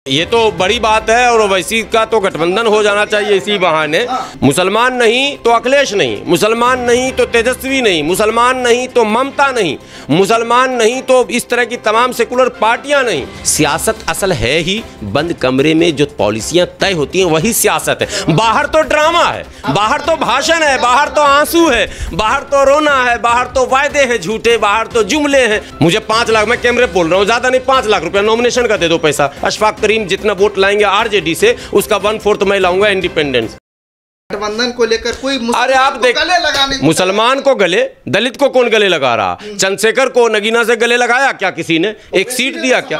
ये तो बड़ी बात है और ओवैसी का तो गठबंधन हो जाना चाहिए इसी बहाने। मुसलमान नहीं तो अखिलेश नहीं, मुसलमान नहीं तो तेजस्वी नहीं, मुसलमान नहीं तो ममता नहीं, मुसलमान नहीं तो इस तरह की तमाम सेकुलर पार्टियां नहीं। सियासत असल है ही बंद कमरे में जो पॉलिसियां तय होती हैं वही सियासत है। बाहर तो ड्रामा है, बाहर तो भाषण है, बाहर तो आंसू है, बाहर तो रोना है, बाहर तो वायदे हैं झूठे, बाहर तो जुमले हैं। मुझे 5 लाख, मैं कैमरे बोल रहा हूँ, ज्यादा नहीं, 5 लाख रुपया नॉमिनेशन का दे दो पैसा। अशफाक करीम जितना वोट लाएंगे आरजेडी से उसका 1/4 मैं लाऊंगा इंडिपेंडेंस। गठबंधन को लेकर कोई अरे आप देख, मुसलमान को गले, दलित को कौन गले लगा रहा? चंद्रशेखर को नगीना से गले लगाया क्या किसी ने? एक सीट दिया क्या?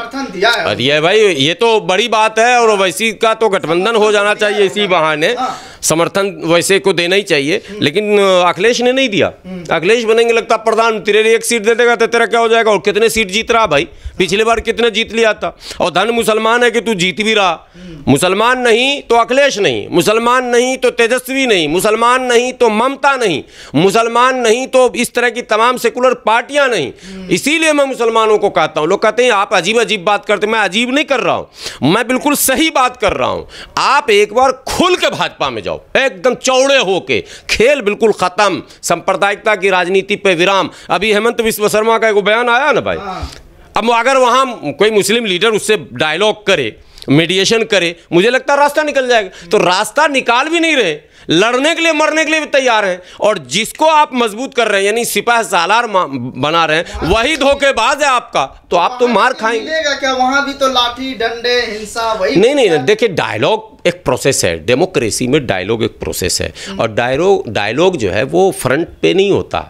अरे भाई ये तो बड़ी बात है और ओवैसी का तो गठबंधन हो जाना चाहिए इसी बहाने। समर्थन वैसे को देना ही चाहिए, लेकिन अखिलेश ने नहीं दिया। अखिलेश बनेंगे लगता प्रधान, तेरे एक सीट दे देगा तो तेरा क्या हो जाएगा? और कितने सीट जीत रहा भाई? पिछली बार कितने जीत लिया था? और धन मुसलमान है कि तू जीत भी रहा। मुसलमान नहीं तो अखिलेश नहीं, मुसलमान नहीं तो तेजस्वी नहीं, मुसलमान नहीं तो ममता नहीं, मुसलमान नहीं तो इस तरह की तमाम सेकुलर पार्टियां नहीं। इसीलिए मैं मुसलमानों को कहता हूं। लोग कहते हैं आप अजीब अजीब बात करते, मैं अजीब नहीं कर रहा हूं, मैं बिल्कुल सही बात कर रहा हूं। आप एक बार खुल के भाजपा में जाओ, एकदम चौड़े होके, खेल बिल्कुल खत्म, सांप्रदायिकता की राजनीति पे विराम। अभी हेमंत विश्व शर्मा का एक बयान आया ना भाई, अब अगर वहां कोई मुस्लिम लीडर उससे डायलॉग करे, मीडिएशन करे, मुझे लगता है रास्ता निकल जाएगा। तो रास्ता निकाल भी नहीं रहे, लड़ने के लिए मरने के लिए भी तैयार हैं। और जिसको आप मजबूत कर रहे हैं यानी सिपाही सालार बना रहे हैं वही धोखेबाज है आपका, तो आप तो मार खाएंगे। क्या वहां भी तो लाठी डंडे हिंसा वही? नहीं, देखिए डायलॉग एक प्रोसेस है, डेमोक्रेसी में डायलॉग एक प्रोसेस है। और डायलॉग जो है वो फ्रंट पे नहीं होता,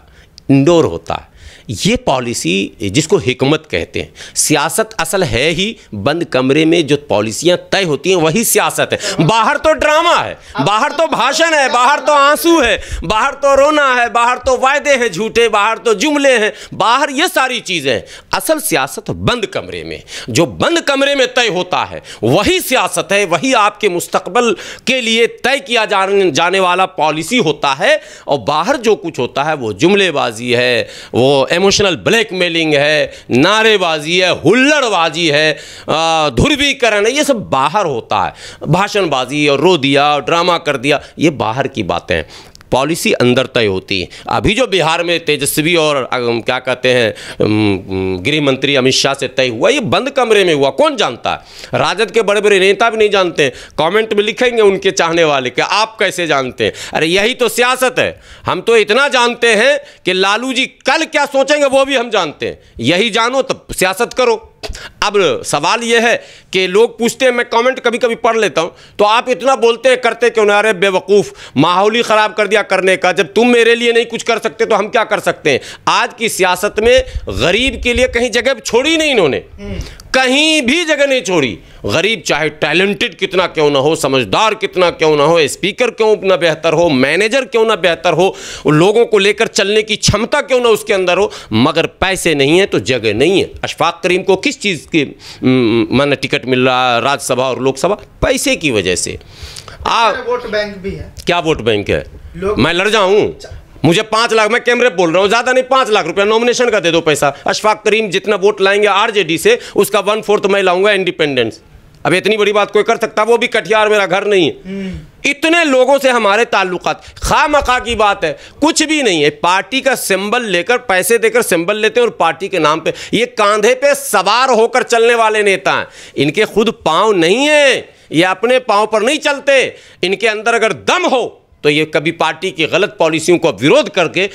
इंडोर होता है। ये पॉलिसी जिसको हिकमत कहते हैं, सियासत असल है ही बंद कमरे में जो पॉलिसियां तय होती हैं वही सियासत है। बाहर तो ड्रामा है, बाहर तो भाषण है, बाहर तो आंसू है, बाहर तो रोना है, बाहर तो वायदे हैं झूठे, बाहर तो जुमले हैं, बाहर ये सारी चीजें। असल सियासत बंद कमरे में, जो बंद कमरे में तय होता है वही सियासत है, वही आपके मुस्तकबल के लिए तय किया जाने वाला पॉलिसी होता है। और बाहर जो कुछ होता है वो जुमलेबाजी है, वो इमोशनल ब्लैकमेलिंग है, नारेबाजी है, हुल्लड़बाजी है, ध्रुवीकरण है, ये सब बाहर होता है। भाषणबाजी और रो दिया और ड्रामा कर दिया, ये बाहर की बातें हैं। पॉलिसी अंदर तय होती है। अभी जो बिहार में तेजस्वी और क्या कहते हैं गृह मंत्री अमित शाह से तय हुआ, ये बंद कमरे में हुआ, कौन जानता है? राजद के बड़े बड़े नेता भी नहीं जानते हैं। कमेंट में लिखेंगे उनके चाहने वाले कि आप कैसे जानते हैं? अरे यही तो सियासत है। हम तो इतना जानते हैं कि लालू जी कल क्या सोचेंगे वो भी हम जानते हैं। यही जानो तो सियासत करो। अब सवाल यह है कि लोग पूछते हैं, मैं कमेंट कभी कभी पढ़ लेता हूं, तो आप इतना बोलते हैं करते क्यों ना? अरे बेवकूफ़, माहौल ही ख़राब कर दिया करने का। जब तुम मेरे लिए नहीं कुछ कर सकते तो हम क्या कर सकते हैं? आज की सियासत में गरीब के लिए कहीं जगह छोड़ी नहीं इन्होंने, कहीं भी जगह नहीं छोड़ी। गरीब चाहे टैलेंटेड कितना क्यों ना हो, समझदार कितना क्यों ना हो, स्पीकर क्यों ना बेहतर हो, मैनेजर क्यों ना बेहतर हो, लोगों को लेकर चलने की क्षमता क्यों ना उसके अंदर हो, मगर पैसे नहीं है तो जगह नहीं है। अशफाक करीम को किस चीज़ की माने टिकट मिल रहा है राज्यसभा और लोकसभा? पैसे की वजह से। वोट बैंक भी है। क्या वोट बैंक है? मैं लड़ जाऊं? मुझे 5 लाख, मैं कैमरे बोल रहा हूँ, ज्यादा नहीं, 5 लाख रुपया नॉमिनेशन का दे दो पैसा। अशफाक करीम जितना वोट लाएंगे आरजेडी से उसका 1/4 मैं लाऊंगा इंडिपेंडेंस। अब इतनी बड़ी बात कोई कर सकता? वो भी कटिहार मेरा घर नहीं है। इतने लोगों से हमारे ताल्लुकात, खामखा की बात है, कुछ भी नहीं है। पार्टी का सिंबल लेकर, पैसे देकर सिंबल लेते हैं और पार्टी के नाम पे ये कांधे पे सवार होकर चलने वाले नेता हैं। इनके खुद पांव नहीं है, ये अपने पांव पर नहीं चलते। इनके अंदर अगर दम हो तो ये कभी पार्टी की गलत पॉलिसियों का विरोध करके